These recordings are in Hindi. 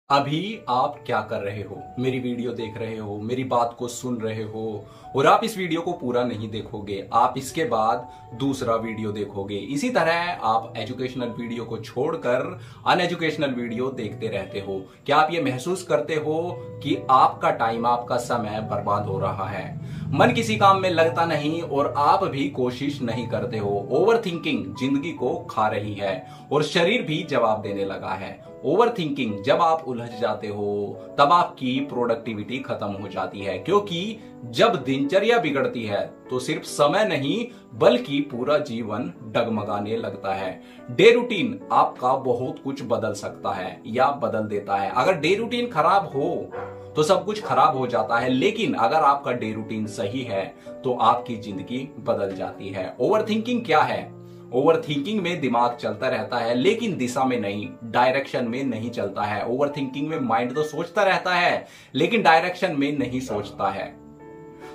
अभी आप क्या कर रहे हो? मेरी वीडियो देख रहे हो, मेरी बात को सुन रहे हो और आप इस वीडियो को पूरा नहीं देखोगे, आप इसके बाद दूसरा वीडियो देखोगे। इसी तरह आप एजुकेशनल वीडियो को छोड़कर अनएजुकेशनल वीडियो देखते रहते हो। क्या आप ये महसूस करते हो कि आपका टाइम, आपका समय बर्बाद हो रहा है? मन किसी काम में लगता नहीं और आप भी कोशिश नहीं करते हो। ओवर थिंकिंग जिंदगी को खा रही है और शरीर भी जवाब देने लगा है। ओवर थिंकिंग, जब आप उलझ जाते हो तब आपकी प्रोडक्टिविटी खत्म हो जाती है, क्योंकि जब दिनचर्या बिगड़ती है तो सिर्फ समय नहीं बल्कि पूरा जीवन डगमगाने लगता है। डे रूटीन आपका बहुत कुछ बदल सकता है या बदल देता है। अगर डे रूटीन खराब हो तो सब कुछ खराब हो जाता है, लेकिन अगर आपका डे रूटीन सही है तो आपकी जिंदगी बदल जाती है। ओवर थिंकिंग क्या है? ओवर थिंकिंग में दिमाग चलता रहता है लेकिन दिशा में नहीं, डायरेक्शन में नहीं चलता है। ओवर थिंकिंग में माइंड तो सोचता रहता है लेकिन डायरेक्शन में नहीं सोचता है।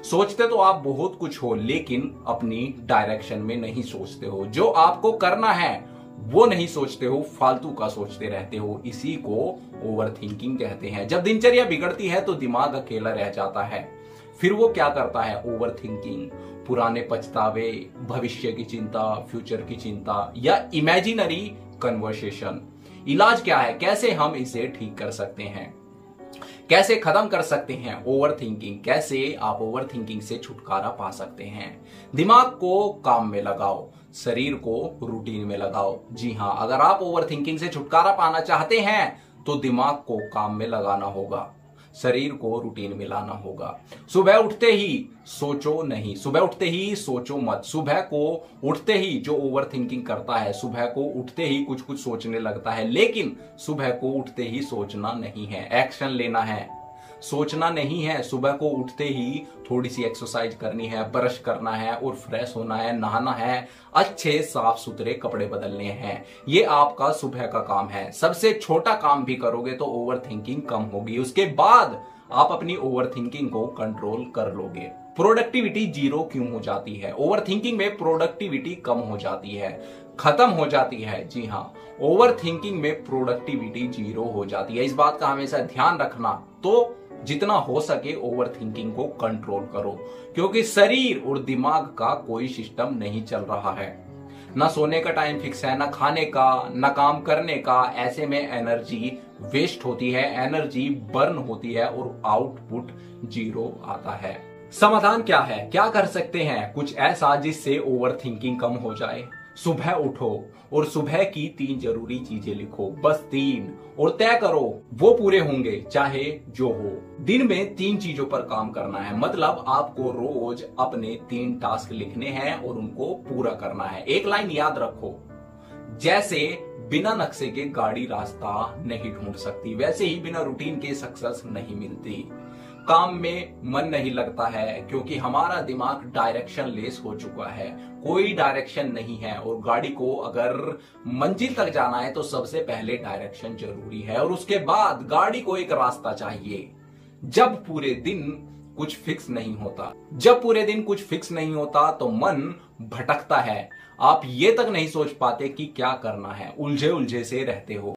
सोचते तो आप बहुत कुछ हो लेकिन अपनी डायरेक्शन में नहीं सोचते हो। जो आपको करना है वो नहीं सोचते हो, फालतू का सोचते रहते हो। इसी को ओवर थिंकिंग कहते हैं। जब दिनचर्या बिगड़ती है तो दिमाग अकेला रह जाता है। फिर वो क्या करता है? ओवर थिंकिंग, पुराने पछतावे, भविष्य की चिंता, फ्यूचर की चिंता या इमेजिनरी कन्वर्सेशन। इलाज क्या है? कैसे हम इसे ठीक कर सकते हैं? कैसे खत्म कर सकते हैं ओवर थिंकिंग? कैसे आप ओवर थिंकिंग से छुटकारा पा सकते हैं? दिमाग को काम में लगाओ, शरीर को रूटीन में लगाओ। जी हां, अगर आप ओवर थिंकिंग से छुटकारा पाना चाहते हैं तो दिमाग को काम में लगाना होगा, शरीर को रूटीन में लाना होगा। सुबह उठते ही सोचो नहीं, सुबह उठते ही सोचो मत। सुबह को उठते ही जो ओवर थिंकिंग करता है, सुबह को उठते ही कुछ कुछ सोचने लगता है, लेकिन सुबह को उठते ही सोचना नहीं है, एक्शन लेना है, सोचना नहीं है। सुबह को उठते ही थोड़ी सी एक्सरसाइज करनी है, ब्रश करना है और फ्रेश होना है, नहाना है, अच्छे साफ सुथरे कपड़े बदलने हैं। ये आपका सुबह का काम है। सबसे छोटा काम भी करोगे तो ओवर थिंकिंग कम होगी। उसके बाद आप अपनी ओवर थिंकिंग को कंट्रोल कर लोगे। प्रोडक्टिविटी जीरो क्यों हो जाती है? ओवर थिंकिंग में प्रोडक्टिविटी कम हो जाती है, खत्म हो जाती है। जी हां, ओवर थिंकिंग में प्रोडक्टिविटी जीरो हो जाती है। इस बात का हमेशा ध्यान रखना। तो जितना हो सके ओवर थिंकिंग को कंट्रोल करो, क्योंकि शरीर और दिमाग का कोई सिस्टम नहीं चल रहा है। ना सोने का टाइम फिक्स है, ना खाने का, ना काम करने का। ऐसे में एनर्जी वेस्ट होती है, एनर्जी बर्न होती है और आउटपुट जीरो आता है। समाधान क्या है? क्या कर सकते हैं? कुछ ऐसा जिससे ओवर थिंकिंग कम हो जाए। सुबह उठो और सुबह की 3 जरूरी चीजें लिखो, बस 3, और तय करो वो पूरे होंगे चाहे जो हो। दिन में 3 चीजों पर काम करना है, मतलब आपको रोज अपने 3 टास्क लिखने हैं और उनको पूरा करना है। एक लाइन याद रखो, जैसे बिना नक्शे के गाड़ी रास्ता नहीं ढूंढ सकती, वैसे ही बिना रूटीन के सक्सेस नहीं मिलती। काम में मन नहीं लगता है क्योंकि हमारा दिमाग डायरेक्शन लेस हो चुका है, कोई डायरेक्शन नहीं है। और गाड़ी को अगर मंजिल तक जाना है तो सबसे पहले डायरेक्शन जरूरी है और उसके बाद गाड़ी को एक रास्ता चाहिए। जब पूरे दिन कुछ फिक्स नहीं होता, तो मन भटकता है। आप ये तक नहीं सोच पाते कि क्या करना है, उलझे उलझे से रहते हो।